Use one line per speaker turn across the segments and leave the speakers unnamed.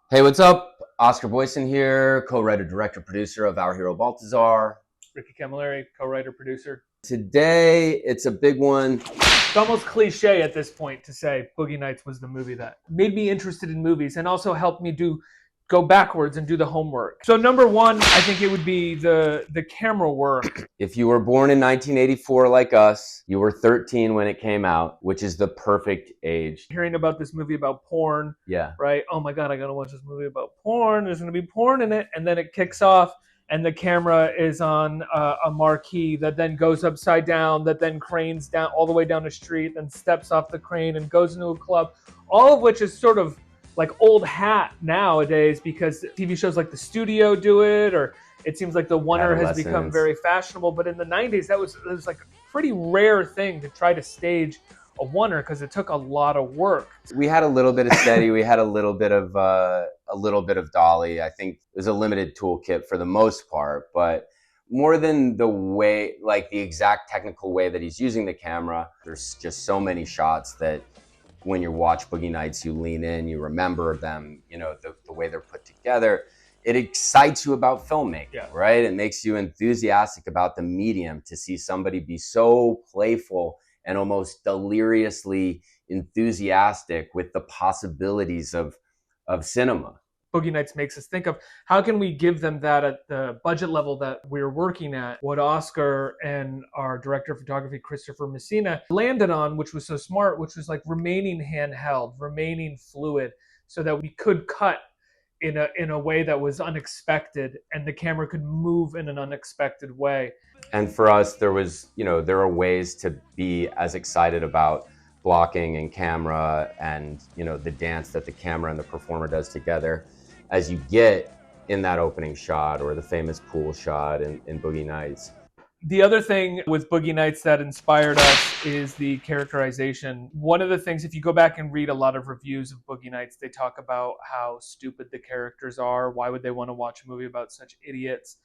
Hey, what's up? Oscar Boyson here, co-writer, director, producer of Our Hero Balthazar.
Ricky Camilleri, co-writer, producer.
Today, it's a big one.
It's almost cliche at this point to say Boogie Nights was the movie that made me interested in movies and also helped me go backwards and do the homework. So number one, I think it would be the camera work.
If you were born in 1984 like us, you were 13 when it came out, which is the perfect age.
Hearing about this movie about porn,
Yeah.
right? Oh my God, I gotta watch this movie about porn. There's gonna be porn in it. And then it kicks off and the camera is on a marquee that then goes upside down, that then cranes down all the way down the street, then steps off the crane and goes into a club. All of which is sort of like old hat nowadays because TV shows like The Studio do it, or it seems like The Oner has become very fashionable. But in the 90s, it was like a pretty rare thing to try to stage a Oner because it took a lot of work.
We had a little bit of steady. We had a little bit of dolly. I think it was a limited toolkit for the most part, but more than the way, like the exact technical way that he's using the camera, there's just so many shots that when you watch Boogie Nights, you lean in, you remember them, you know, the way they're put together. It excites you about filmmaking, right? It makes you enthusiastic about the medium to see somebody be so playful and almost deliriously enthusiastic with the possibilities of cinema.
Boogie Nights makes us think of how can we give them that at the budget level that we're working at. What Oscar and our director of photography, Christopher Messina, landed on, which was so smart, which was like remaining handheld, remaining fluid, so that we could cut in a way that was unexpected and the camera could move in an unexpected way.
And for us, there are ways to be as excited about blocking and camera and, the dance that the camera and the performer does together as you get in that opening shot or the famous pool shot in Boogie Nights.
The other thing with Boogie Nights that inspired us is the characterization. One of the things, if you go back and read a lot of reviews of Boogie Nights, they talk about how stupid the characters are. Why would they want to watch a movie about such idiots?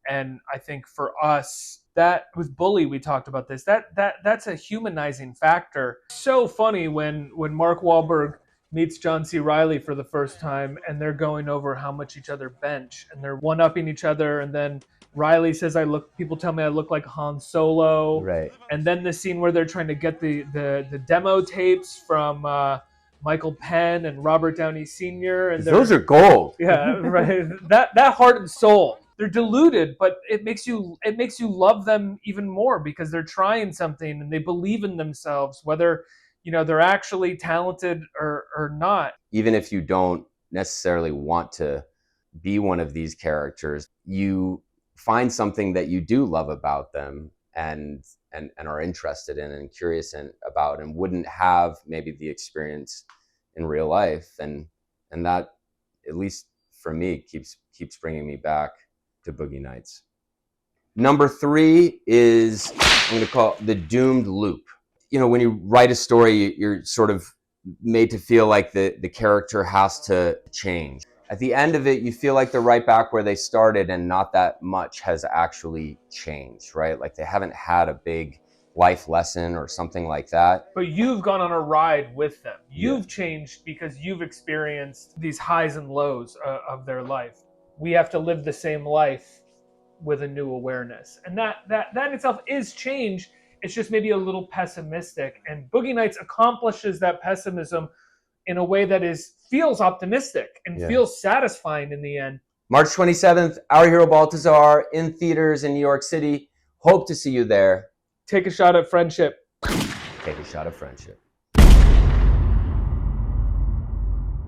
And I think for us, that with Bully, we talked about this. That's a humanizing factor. So funny when Mark Wahlberg meets John C. Reilly for the first time, and they're going over how much each other bench, and they're one-upping each other, and then Riley says, people tell me I look like Han Solo.
Right. And
then the scene where they're trying to get the demo tapes from Michael Penn and Robert Downey Sr. And
those are gold.
Yeah, right. that heart and soul. They're diluted, but it makes you love them even more because they're trying something and they believe in themselves, whether they're actually talented or not.
Even if you don't necessarily want to be one of these characters, you find something that you do love about them and are interested in and curious about and wouldn't have maybe the experience in real life. And that, at least for me, keeps bringing me back to Boogie Nights. Number 3 is, I'm going to call it the doomed loop. When you write a story, you're sort of made to feel like the character has to change. At the end of it, you feel like they're right back where they started and not that much has actually changed, right? Like they haven't had a big life lesson or something like that.
But you've gone on a ride with them. You've changed because you've experienced these highs and lows of their life. We have to live the same life with a new awareness. And that in itself is change. It's just maybe a little pessimistic. And Boogie Nights accomplishes that pessimism in a way that feels optimistic and feels satisfying in the end.
March 27th, Our Hero Balthazar in theaters in New York City. Hope to see you there.
Take a shot at friendship.
Take a shot at friendship.